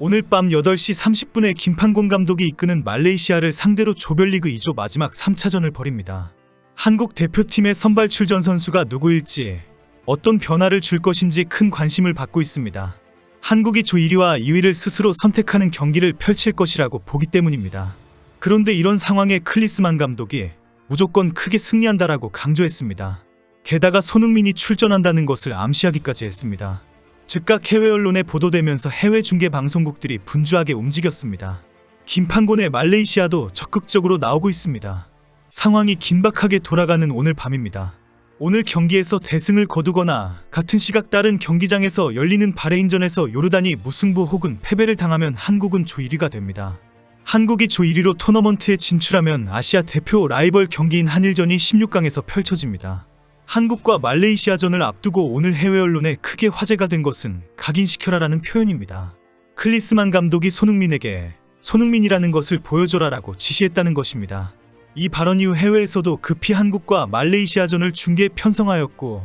오늘 밤 8시 30분에 김판곤 감독이 이끄는 말레이시아를 상대로 조별리그 2조 마지막 3차전을 벌입니다. 한국 대표팀의 선발 출전 선수가 누구일지, 어떤 변화를 줄 것인지 큰 관심을 받고 있습니다. 한국이 조 1위와 2위를 스스로 선택하는 경기를 펼칠 것이라고 보기 때문입니다. 그런데 이런 상황에 클리스만 감독이 무조건 크게 승리한다라고 강조했습니다. 게다가 손흥민이 출전한다는 것을 암시하기까지 했습니다. 즉각 해외 언론에 보도되면서 해외 중계 방송국들이 분주하게 움직였습니다. 김판곤의 말레이시아도 적극적으로 나오고 있습니다. 상황이 긴박하게 돌아가는 오늘 밤입니다. 오늘 경기에서 대승을 거두거나 같은 시각 다른 경기장에서 열리는 바레인전에서 요르단이 무승부 혹은 패배를 당하면 한국은 조 1위가 됩니다. 한국이 조 1위로 토너먼트에 진출하면 아시아 대표 라이벌 경기인 한일전이 16강에서 펼쳐집니다. 한국과 말레이시아전을 앞두고 오늘 해외 언론에 크게 화제가 된 것은 각인시켜라라는 표현입니다. 클리스만 감독이 손흥민에게 손흥민이라는 것을 보여줘라라고 지시했다는 것입니다. 이 발언 이후 해외에서도 급히 한국과 말레이시아전을 중계 편성하였고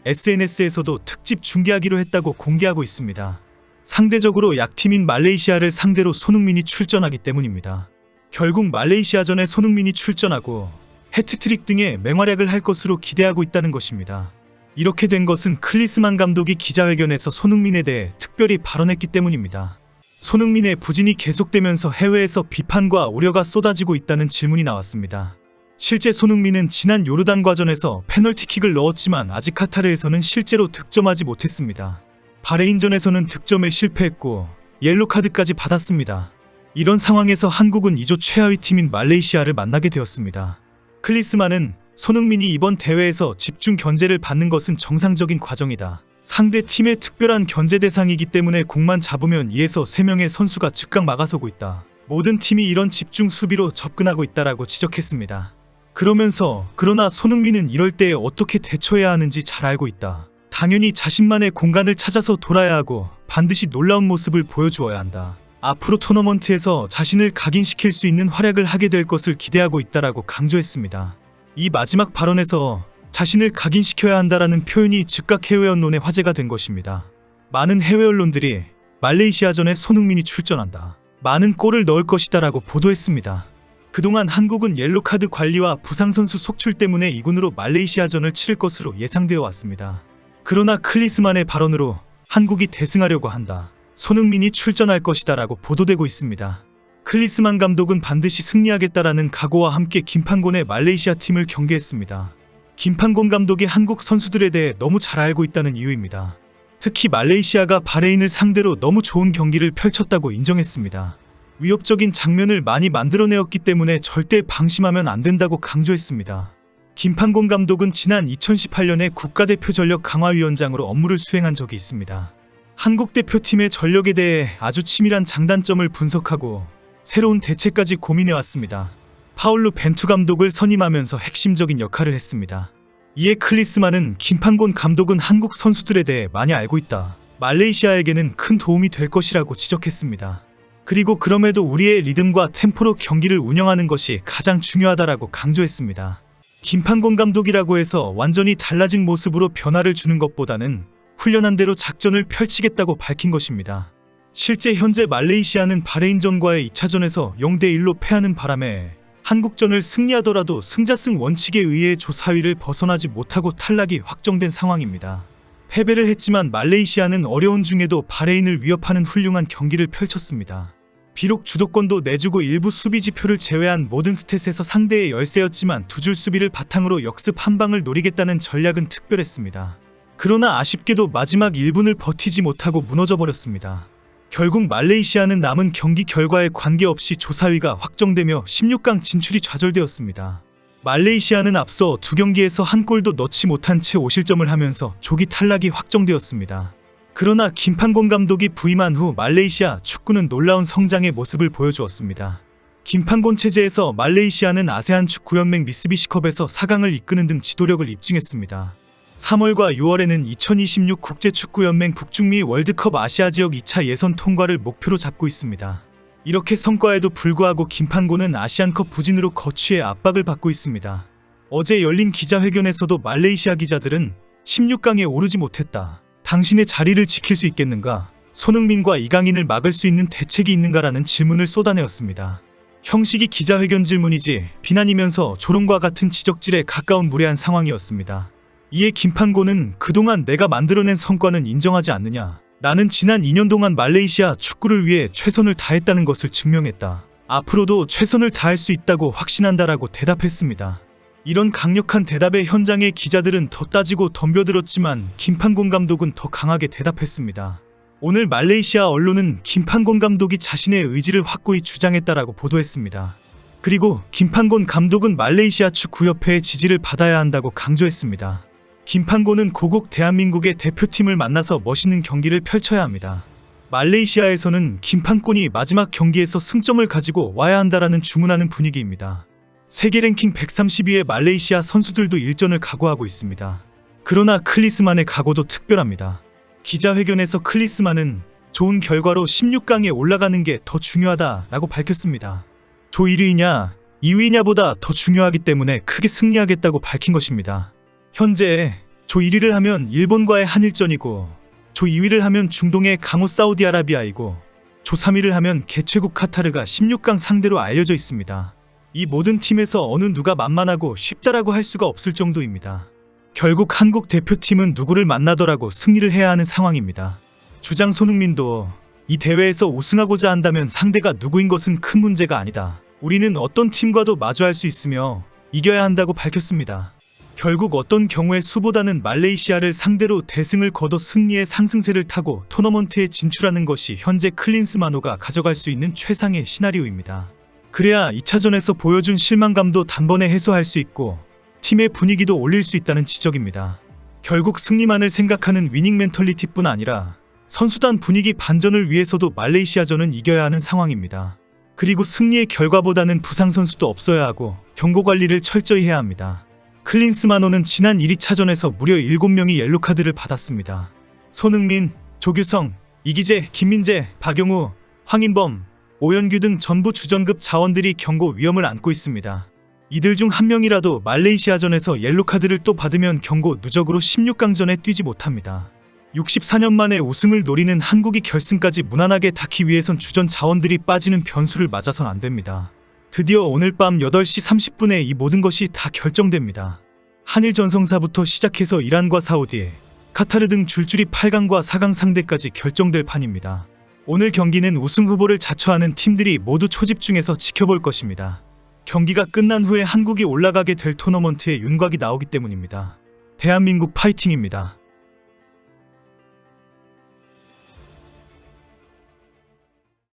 SNS에서도 특집 중계하기로 했다고 공개하고 있습니다. 상대적으로 약팀인 말레이시아를 상대로 손흥민이 출전하기 때문입니다. 결국 말레이시아전에 손흥민이 출전하고 해트트릭 등의 맹활약을 할 것으로 기대하고 있다는 것입니다. 이렇게 된 것은 클리스만 감독이 기자회견에서 손흥민에 대해 특별히 발언했기 때문입니다. 손흥민의 부진이 계속되면서 해외에서 비판과 우려가 쏟아지고 있다는 질문이 나왔습니다. 실제 손흥민은 지난 요르단과전에서 페널티킥을 넣었지만 아직 카타르에서는 실제로 득점하지 못했습니다. 바레인전에서는 득점에 실패했고 옐로카드까지 받았습니다. 이런 상황에서 한국은 2조 최하위 팀인 말레이시아를 만나게 되었습니다. 클리스만은 손흥민이 이번 대회에서 집중 견제를 받는 것은 정상적인 과정이다. 상대 팀의 특별한 견제 대상이기 때문에 공만 잡으면 2에서 3명의 선수가 즉각 막아서고 있다. 모든 팀이 이런 집중 수비로 접근하고 있다라고 지적했습니다. 그러나 손흥민은 이럴 때에 어떻게 대처해야 하는지 잘 알고 있다. 당연히 자신만의 공간을 찾아서 돌아야 하고 반드시 놀라운 모습을 보여주어야 한다. 앞으로 토너먼트에서 자신을 각인시킬 수 있는 활약을 하게 될 것을 기대하고 있다라고 강조했습니다. 이 마지막 발언에서 자신을 각인시켜야 한다라는 표현이 즉각 해외 언론에 화제가 된 것입니다. 많은 해외 언론들이 말레이시아전에 손흥민이 출전한다, 많은 골을 넣을 것이다라고 보도했습니다. 그동안 한국은 옐로카드 관리와 부상선수 속출 때문에 2군으로 말레이시아전을 치를 것으로 예상되어 왔습니다. 그러나 클리스만의 발언으로 한국이 대승하려고 한다, 손흥민이 출전할 것이다 라고 보도되고 있습니다. 클리스만 감독은 반드시 승리하겠다라는 각오와 함께 김판곤의 말레이시아 팀을 경계했습니다. 김판곤 감독이 한국 선수들에 대해 너무 잘 알고 있다는 이유입니다. 특히 말레이시아가 바레인을 상대로 너무 좋은 경기를 펼쳤다고 인정했습니다. 위협적인 장면을 많이 만들어내었기 때문에 절대 방심하면 안 된다고 강조했습니다. 김판곤 감독은 지난 2018년에 국가대표 전력 강화위원장으로 업무를 수행한 적이 있습니다. 한국 대표팀의 전력에 대해 아주 치밀한 장단점을 분석하고 새로운 대책까지 고민해왔습니다. 파울루 벤투 감독을 선임하면서 핵심적인 역할을 했습니다. 이에 클리스만은 김판곤 감독은 한국 선수들에 대해 많이 알고 있다, 말레이시아에게는 큰 도움이 될 것이라고 지적했습니다. 그리고 그럼에도 우리의 리듬과 템포로 경기를 운영하는 것이 가장 중요하다라고 강조했습니다. 김판곤 감독이라고 해서 완전히 달라진 모습으로 변화를 주는 것보다는 훈련한 대로 작전을 펼치겠다고 밝힌 것입니다. 실제 현재 말레이시아는 바레인전과의 2차전에서 0대1로 패하는 바람에 한국전을 승리하더라도 승자승 원칙에 의해 조 4위를 벗어나지 못하고 탈락이 확정된 상황입니다. 패배를 했지만 말레이시아는 어려운 중에도 바레인을 위협하는 훌륭한 경기를 펼쳤습니다. 비록 주도권도 내주고 일부 수비 지표를 제외한 모든 스탯에서 상대의 열세였지만 두 줄 수비를 바탕으로 역습 한 방을 노리겠다는 전략은 특별했습니다. 그러나 아쉽게도 마지막 1분을 버티지 못하고 무너져버렸습니다. 결국 말레이시아는 남은 경기 결과에 관계없이 조 4위가 확정되며 16강 진출이 좌절되었습니다. 말레이시아는 앞서 두 경기에서 한 골도 넣지 못한 채 5실점을 하면서 조기 탈락이 확정되었습니다. 그러나 김판곤 감독이 부임한 후 말레이시아 축구는 놀라운 성장의 모습을 보여주었습니다. 김판곤 체제에서 말레이시아는 아세안 축구연맹 미쓰비시컵에서 4강을 이끄는 등 지도력을 입증했습니다. 3월과 6월에는 2026 국제축구연맹 북중미 월드컵 아시아 지역 2차 예선 통과를 목표로 잡고 있습니다. 이렇게 성과에도 불구하고 김판곤은 아시안컵 부진으로 거취해 압박을 받고 있습니다. 어제 열린 기자회견에서도 말레이시아 기자들은 16강에 오르지 못했다, 당신의 자리를 지킬 수 있겠는가? 손흥민과 이강인을 막을 수 있는 대책이 있는가라는 질문을 쏟아내었습니다. 형식이 기자회견 질문이지 비난이면서 조롱과 같은 지적질에 가까운 무례한 상황이었습니다. 이에 김판곤은 그동안 내가 만들어낸 성과는 인정하지 않느냐. 나는 지난 2년 동안 말레이시아 축구를 위해 최선을 다했다는 것을 증명했다. 앞으로도 최선을 다할 수 있다고 확신한다라고 대답했습니다. 이런 강력한 대답에 현장의 기자들은 더 따지고 덤벼들었지만 김판곤 감독은 더 강하게 대답했습니다. 오늘 말레이시아 언론은 김판곤 감독이 자신의 의지를 확고히 주장했다라고 보도했습니다. 그리고 김판곤 감독은 말레이시아 축구협회의 지지를 받아야 한다고 강조했습니다. 김판곤은 고국 대한민국의 대표팀을 만나서 멋있는 경기를 펼쳐야 합니다. 말레이시아에서는 김판곤이 마지막 경기에서 승점을 가지고 와야 한다라는 주문하는 분위기입니다. 세계 랭킹 130위의 말레이시아 선수들도 일전을 각오하고 있습니다. 그러나 클리스만의 각오도 특별합니다. 기자회견에서 클리스만은 좋은 결과로 16강에 올라가는 게 더 중요하다라고 밝혔습니다. 조 1위냐 2위냐보다 더 중요하기 때문에 크게 승리하겠다고 밝힌 것입니다. 현재 조 1위를 하면 일본과의 한일전이고 조 2위를 하면 중동의 강호 사우디아라비아이고 조 3위를 하면 개최국 카타르가 16강 상대로 알려져 있습니다. 이 모든 팀에서 어느 누가 만만하고 쉽다라고 할 수가 없을 정도입니다. 결국 한국 대표팀은 누구를 만나더라도 승리를 해야 하는 상황입니다. 주장 손흥민도 이 대회에서 우승하고자 한다면 상대가 누구인 것은 큰 문제가 아니다. 우리는 어떤 팀과도 마주할 수 있으며 이겨야 한다고 밝혔습니다. 결국 어떤 경우에 수보다는 말레이시아를 상대로 대승을 거둬 승리의 상승세를 타고 토너먼트에 진출하는 것이 현재 클린스만호가 가져갈 수 있는 최상의 시나리오입니다. 그래야 2차전에서 보여준 실망감도 단번에 해소할 수 있고 팀의 분위기도 올릴 수 있다는 지적입니다. 결국 승리만을 생각하는 위닝 멘털리티뿐 아니라 선수단 분위기 반전을 위해서도 말레이시아전은 이겨야 하는 상황입니다. 그리고 승리의 결과보다는 부상 선수도 없어야 하고 경고 관리를 철저히 해야 합니다. 클린스만호는 지난 1위차전에서 무려 7명이 옐로카드를 받았습니다. 손흥민, 조규성, 이기재, 김민재, 박용우, 황인범, 오연규 등 전부 주전급 자원들이 경고 위험을 안고 있습니다. 이들 중 한 명이라도 말레이시아전에서 옐로카드를 또 받으면 경고 누적으로 16강전에 뛰지 못합니다. 64년 만에 우승을 노리는 한국이 결승까지 무난하게 닿기 위해선 주전 자원들이 빠지는 변수를 맞아선 안 됩니다. 드디어 오늘 밤 8시 30분에 이 모든 것이 다 결정됩니다. 한일 전성사부터 시작해서 이란과 사우디, 카타르 등 줄줄이 8강과 4강 상대까지 결정될 판입니다. 오늘 경기는 우승 후보를 자처하는 팀들이 모두 초집중해서 지켜볼 것입니다. 경기가 끝난 후에 한국이 올라가게 될 토너먼트에 윤곽이 나오기 때문입니다. 대한민국 파이팅입니다.